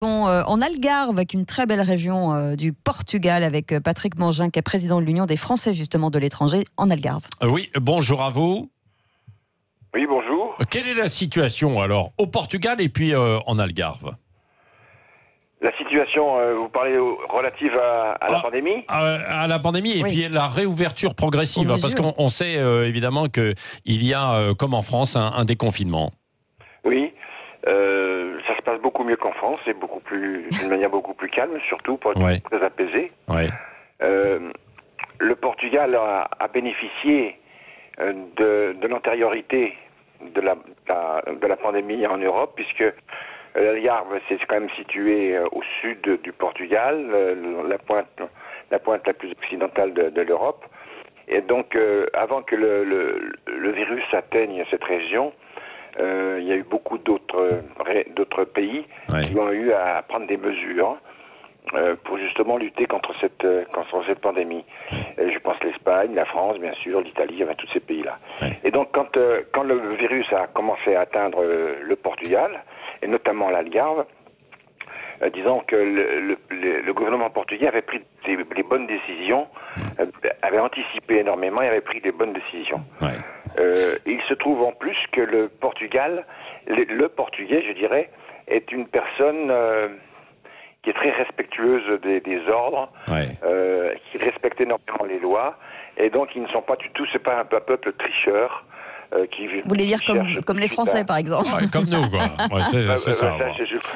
En Algarve, avec une très belle région du Portugal, avec Patrick Mangin, qui est président de l'Union des Français justement de l'étranger en Algarve. Oui, bonjour à vous. Oui, bonjour. Quelle est la situation alors au Portugal et puis en Algarve? La situation, vous parlez relative à la pandémie ? À la pandémie et Oui. puis la réouverture progressive, parce qu'on sait évidemment qu'il y a, comme en France, un déconfinement. Oui, ça se passe beaucoup mieux qu'en France, et d'une manière beaucoup plus calme, surtout, pour être très apaisé. Ouais. Le Portugal a bénéficié de l'antériorité de la pandémie en Europe, puisque l'Algarve, c'est quand même situé au sud du Portugal, la pointe la plus occidentale de l'Europe. Et donc, avant que le virus atteigne cette région, il y a eu beaucoup d'autres pays qui ont eu à prendre des mesures pour justement lutter contre cette pandémie. Je pense l'Espagne, la France, bien sûr, l'Italie, enfin, tous ces pays-là. Et donc, quand le virus a commencé à atteindre le Portugal, et notamment l'Algarve, disons que le gouvernement portugais avait pris les bonnes décisions, avait anticipé énormément et avait pris des bonnes décisions. Il se trouve en plus que le Portugal, le Portugais, je dirais, est une personne qui est très respectueuse des ordres, qui respecte énormément les lois, et donc ils ne sont pas du tout, c'est pas un peuple tricheur. Vous voulez dire comme les Français, par exemple? Comme nous, quoi. C'est ça.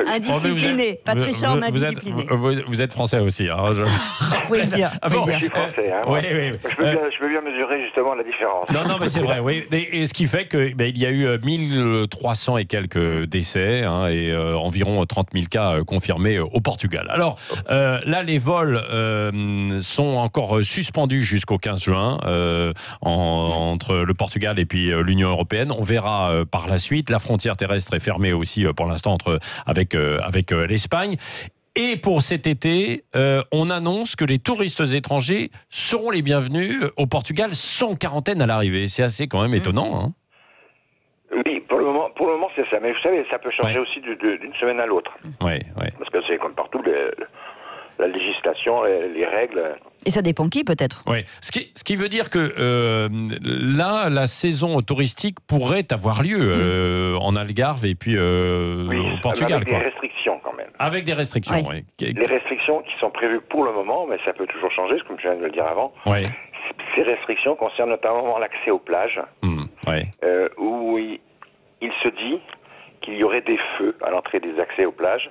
Indiscipliné, pas tricheur, mais indiscipliné. Vous êtes français aussi. Hein, Vous pouvez le dire. Je suis français. Hein, oui. Je peux bien mesurer justement la différence. Non, mais c'est vrai. Oui. Et ce qui fait qu'il y a eu 1300 et quelques décès et environ 30 000 cas confirmés au Portugal. Alors là, les vols sont encore suspendus jusqu'au 15 juin entre le Portugal et puis l'Union européenne. On verra par la suite. La frontière terrestre est fermée aussi pour l'instant avec l'Espagne. Et pour cet été, on annonce que les touristes étrangers seront les bienvenus au Portugal sans quarantaine à l'arrivée. C'est assez quand même étonnant. Hein. Oui, pour le moment c'est ça. Mais vous savez, ça peut changer aussi d'une semaine à l'autre. Oui. Parce que c'est comme partout, la législation, les règles. Et ça dépend qui, peut-être. Oui. Ce qui veut dire que là, la saison touristique pourrait avoir lieu en Algarve et puis au Portugal. Avec des restrictions quand même. Avec des restrictions, oui. Les restrictions qui sont prévues pour le moment, mais ça peut toujours changer, comme je viens de le dire avant. Oui. Ces restrictions concernent notamment l'accès aux plages, où il se dit qu'il y aurait des feux à l'entrée des accès aux plages.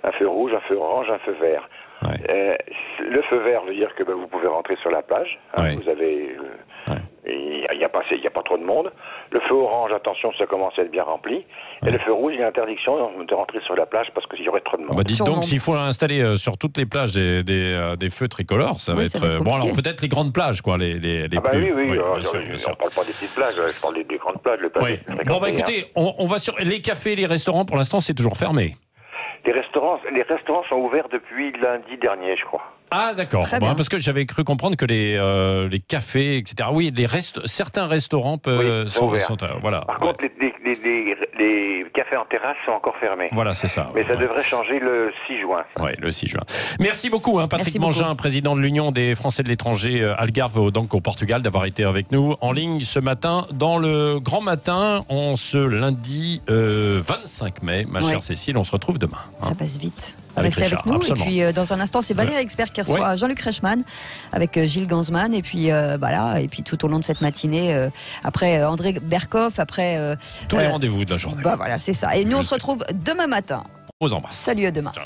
Un feu rouge, un feu orange, un feu vert. Le feu vert veut dire que vous pouvez rentrer sur la plage. Vous avez, il n'y a pas trop de monde. Le feu orange, attention, ça commence à être bien rempli. Et le feu rouge, il y a interdiction de rentrer sur la plage parce qu'il y aurait trop de monde. Dites donc, s'il faut installer sur toutes les plages des feux tricolores, ça va être bon. Alors peut-être les grandes plages, quoi, les plus. Oui. On ne parle pas des petites plages, je parle des grandes plages. Écoutez, on va sur les cafés, les restaurants. Pour l'instant, c'est toujours fermé. Les restaurants sont ouverts depuis lundi dernier, je crois. Ah, d'accord. Parce que j'avais cru comprendre que les cafés, etc. Oui, certains restaurants sont ouverts. Par contre, les cafés en terrasse sont encore fermés. Voilà, c'est ça. Mais ça devrait changer le 6 juin. Oui, le 6 juin. Merci beaucoup, Patrick Mangin, président de l'Union des Français de l'étranger Algarve, donc au Portugal, d'avoir été avec nous en ligne ce matin dans le Grand Matin, en ce lundi 25 mai. Ma chère Cécile, on se retrouve demain. Ça passe vite. Avec Restez avec nous. Absolument. Et puis dans un instant, c'est Valérie Expert qui reçoit Jean-Luc Reichmann avec Gilles Gansman. Et puis et puis tout au long de cette matinée, après André Berkoff, après tous les rendez-vous de la journée. Voilà, c'est ça. Et nous, on se retrouve demain matin. On vous embrasse. Salut, à demain. Ciao.